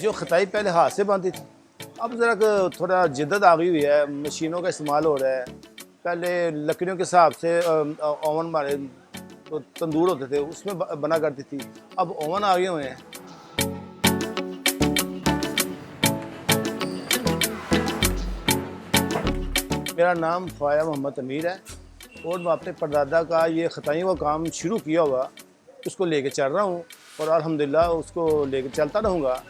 जो खताई पहले हाथ से बनती थी, अब ज़रा थोड़ा जिद्दत आ गई हुई है, मशीनों का इस्तेमाल हो रहा है। पहले लकड़ियों के हिसाब से ओवन हमारे तो तंदूर होते थे, उसमें बना करती थी। अब ओवन आ गए हुए हैं। मेरा नाम ख्वाजा मोहम्मद अमीर है और मैं अपने परदादा का ये खताइयों का काम शुरू किया हुआ उसको लेके चल रहा हूँ और अल्हम्दुलिल्लाह उसको लेके चलता रहूँगा।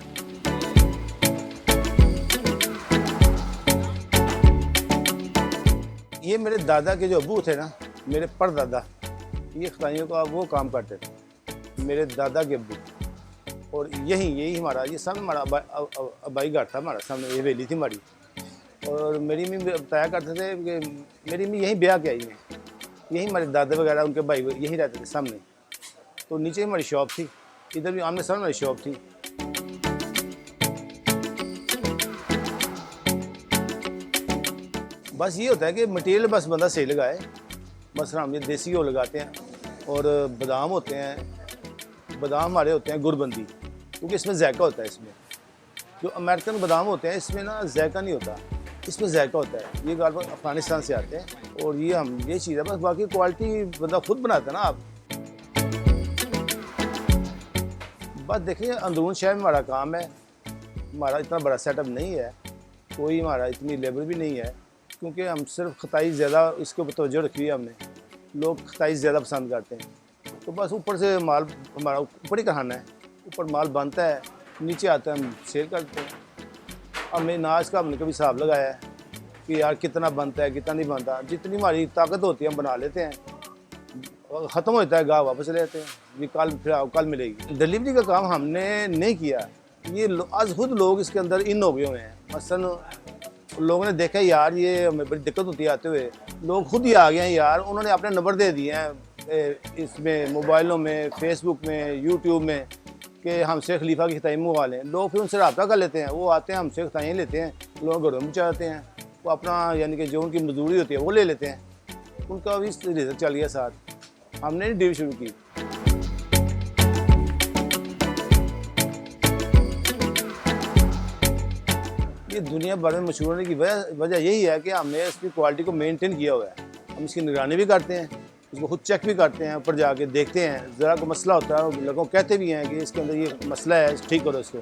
ये मेरे दादा के जो अबू थे ना, मेरे परदादा, ये खताइयों का वो काम करते थे, मेरे दादा के अबू। और यही हमारा ये सामने हमारा अबाई घर था, हमारा सामने ये हवेली थी हमारी। और मेरी मम्मी बताया करते थे कि मेरी मम्मी यहीं ब्याह के आई है, यहीं हमारे दादा वगैरह उनके भाई यहीं रहते थे सामने। तो नीचे हमारी शॉप थी, इधर भी आमने सामने हमारी शॉप थी। बस ये होता है कि मटेरियल बस बंदा सही लगाए। बस हम ये देसी घी लगाते हैं और बादाम होते हैं, बादाम हमारे होते हैं गुरबंदी, क्योंकि इसमें जायका होता है। इसमें जो अमेरिकन बादाम होते हैं इसमें ना जायका नहीं होता, इसमें जायका होता है। ये गाल अफगानिस्तान से आते हैं और ये चीज़ है। बस बाकी क्वालिटी बंदा खुद बनाता है ना। आप बस देखिए, अंदरून शहर में हमारा काम है, हमारा इतना बड़ा सेटअप नहीं है, कोई हमारा इतनी लेबर भी नहीं है, क्योंकि हम सिर्फ खताई ज़्यादा इसके ऊपर तवज्जो रखी है हमने। लोग खताई ज़्यादा पसंद करते हैं, तो बस ऊपर से माल हमारा ऊपर ही कहाना है, ऊपर माल बनता है, नीचे आता है, हम सेल करते हैं। हमने अनाज का हमने कभी हिसाब लगाया है कि यार कितना बनता है कितना नहीं बनता। जितनी हमारी ताकत होती है हम बना लेते हैं, ख़त्म होता है गाँव वापस ले जाते हैं, ये कल मिलेगी। डिलीवरी का काम हमने नहीं किया, ये आज खुद लोग इसके अंदर इन हो गए हुए हैं। मसलन लोगों ने देखा यार ये हमें बड़ी दिक्कत होती है आते हुए, लोग खुद ही आ गए हैं यार, उन्होंने अपने नंबर दे दिए हैं इसमें, मोबाइलों में, फेसबुक में, यूट्यूब में, कि हमसे खलीफा की खताई मंगवा लें। लोग फिर उनसे रब्ता कर लेते हैं, वो आते हैं हमसे खताइयाँ लेते हैं, लोग घरों में पहुँचाते हैं, वो अपना यानी कि जो उनकी मजदूरी होती है वो ले लेते हैं। उनका भी रिजल्ट चल गया साथ। हमने डील शुरू की। ये दुनिया भर में मशहूर होने की वजह यही है कि हमने इसकी क्वालिटी को मेंटेन किया हुआ है। हम इसकी निगरानी भी करते हैं, उसको खुद चेक भी करते हैं, ऊपर जाके देखते हैं। ज़रा कोई मसला होता है, लोगों को कहते भी हैं कि इसके अंदर ये मसला है, ठीक करो इसको।